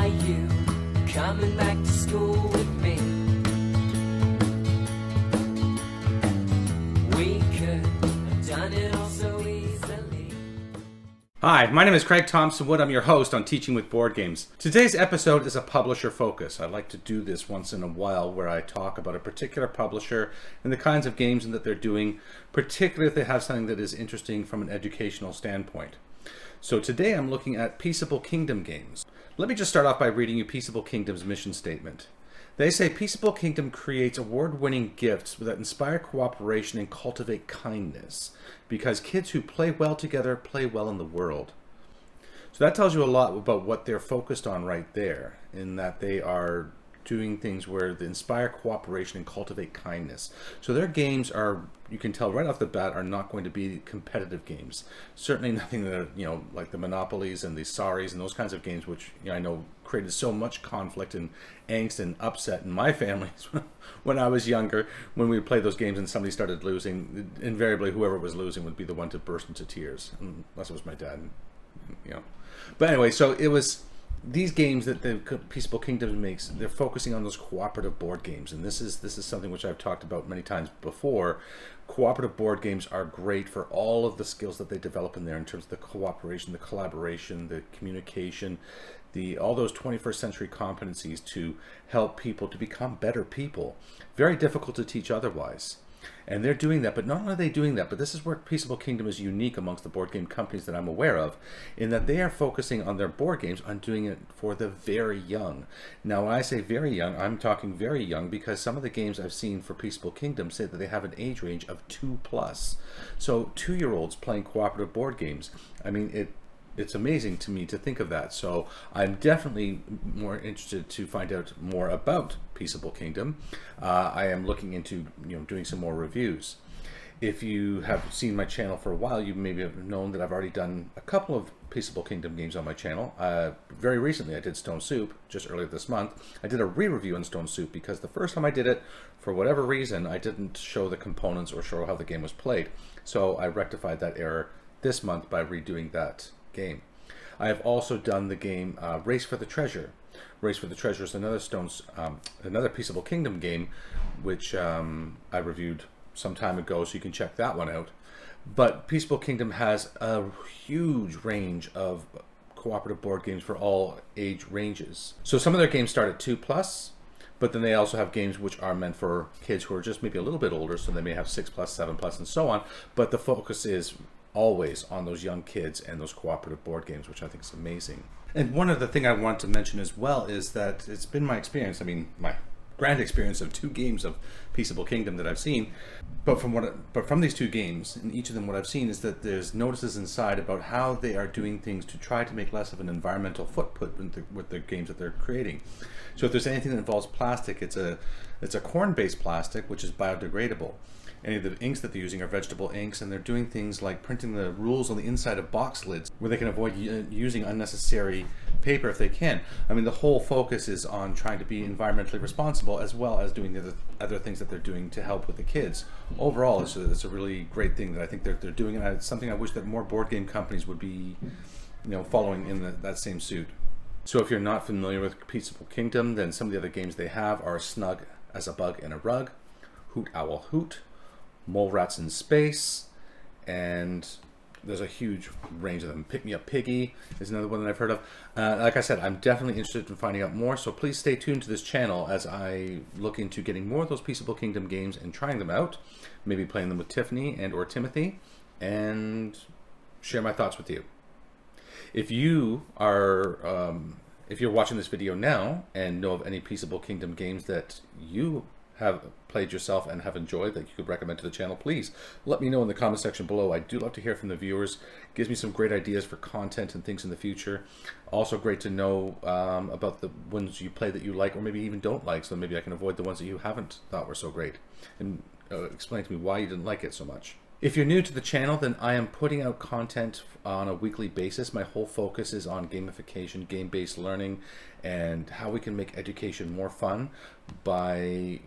Are you coming back to school with me? We could have done it all so easily. Hi, my name is Craig Thompson-Wood. I'm your host on Teaching with Board Games. Today's episode is a publisher focus. I like to do this once in a while where I talk about a particular publisher and the kinds of games that they're doing, particularly if they have something that is interesting from an educational standpoint. So today I'm looking at Peaceable Kingdom games. Let me just start off by reading you Peaceable Kingdom's mission statement. They say Peaceable Kingdom creates award-winning gifts that inspire cooperation and cultivate kindness because kids who play well together play well in the world. So that tells you a lot about what they're focused on right there, in that they are doing things where they inspire cooperation and cultivate kindness. So their games are, you can tell right off the bat, are not going to be competitive games. Certainly nothing that, like the Monopolies and the Sorries and those kinds of games, which I know created so much conflict and angst and upset in my family when I was younger. When we would play those games and somebody started losing, invariably whoever was losing would be the one to burst into tears, unless it was my dad. But anyway, so it was these games that the Peaceable Kingdom makes. They're focusing on those cooperative board games, and this is something which I've talked about many times before. Cooperative board games are great for all of the skills that they develop in there in terms of the cooperation, the collaboration, the communication, all those 21st century competencies to help people to become better people. Very difficult to teach otherwise. And they're doing that, but not only are they doing that, but this is where Peaceable Kingdom is unique amongst the board game companies that I'm aware of, in that they are focusing on their board games on doing it for the very young. Now, when I say very young, I'm talking very young because some of the games I've seen for Peaceable Kingdom say that they have an age range of 2+. So 2-year-olds playing cooperative board games. I mean, it's amazing to me to think of that. So I'm definitely more interested to find out more about Peaceable Kingdom. I am looking into doing some more reviews. If you have seen my channel for a while, you maybe have known that I've already done a couple of Peaceable Kingdom games on my channel. Very recently I did Stone Soup, just earlier this month. I did a re-review on Stone Soup because the first time I did it, for whatever reason, I didn't show the components or show how the game was played. So I rectified that error this month by redoing that game. I have also done the game Race for the Treasure. Race for the Treasure is another Peaceable Kingdom game, which I reviewed some time ago, so you can check that one out. But Peaceable Kingdom has a huge range of cooperative board games for all age ranges. So some of their games start at 2+, but then they also have games which are meant for kids who are just maybe a little bit older, so they may have 6+, 7+, and so on. But the focus is always on those young kids and those cooperative board games, which I think is amazing. And one other thing I want to mention as well is that it's been my experience, my grand experience of 2 games of Peaceable Kingdom that I've seen, but from these 2 games, in each of them what I've seen is that there's notices inside about how they are doing things to try to make less of an environmental footprint with the games that they're creating. So if there's anything that involves plastic, it's a corn-based plastic which is biodegradable. Any of the inks that they're using are vegetable inks, and they're doing things like printing the rules on the inside of box lids where they can avoid using unnecessary paper if they can. I mean, the whole focus is on trying to be environmentally responsible as well as doing the other things that they're doing to help with the kids. Overall, it's a really great thing that I think they're doing, and it's something I wish that more board game companies would be following in that same suit. So if you're not familiar with Peaceable Kingdom, then some of the other games they have are Snug as a Bug in a Rug, Hoot Owl Hoot, Mole Rats in Space, and there's a huge range of them. Pick Me Up Piggy is another one that I've heard of. Like I said, I'm definitely interested in finding out more, so please stay tuned to this channel as I look into getting more of those Peaceable Kingdom games and trying them out, maybe playing them with Tiffany and or Timothy, and share my thoughts with you. If you are, if you're watching this video now and know of any Peaceable Kingdom games that you have played yourself and have enjoyed that you could recommend to the channel, please let me know in the comment section below. I do love to hear from the viewers. It gives me some great ideas for content and things in the future. Also great to know about the ones you play that you like or maybe even don't like, so maybe I can avoid the ones that you haven't thought were so great, and explain to me why you didn't like it so much. If you're new to the channel, then I am putting out content on a weekly basis. My whole focus is on gamification, game-based learning, and how we can make education more fun by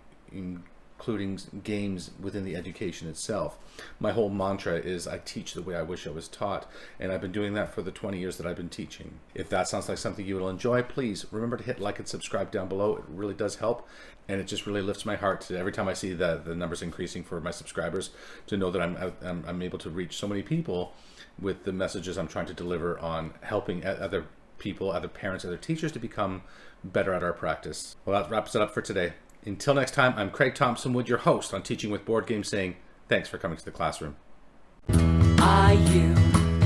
including games within the education itself. My whole mantra is I teach the way I wish I was taught, and I've been doing that for the 20 years that I've been teaching. If that sounds like something you will enjoy, please remember to hit like and subscribe down below. It really does help, and it just really lifts my heart to every time I see the numbers increasing for my subscribers, to know that I'm able to reach so many people with the messages I'm trying to deliver on helping other people, other parents, other teachers to become better at our practice. Well, that wraps it up for today. Until next time, I'm Craig Thompson-Wood, your host on Teaching with Board Games, saying thanks for coming to the classroom. Are you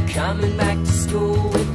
coming back to school with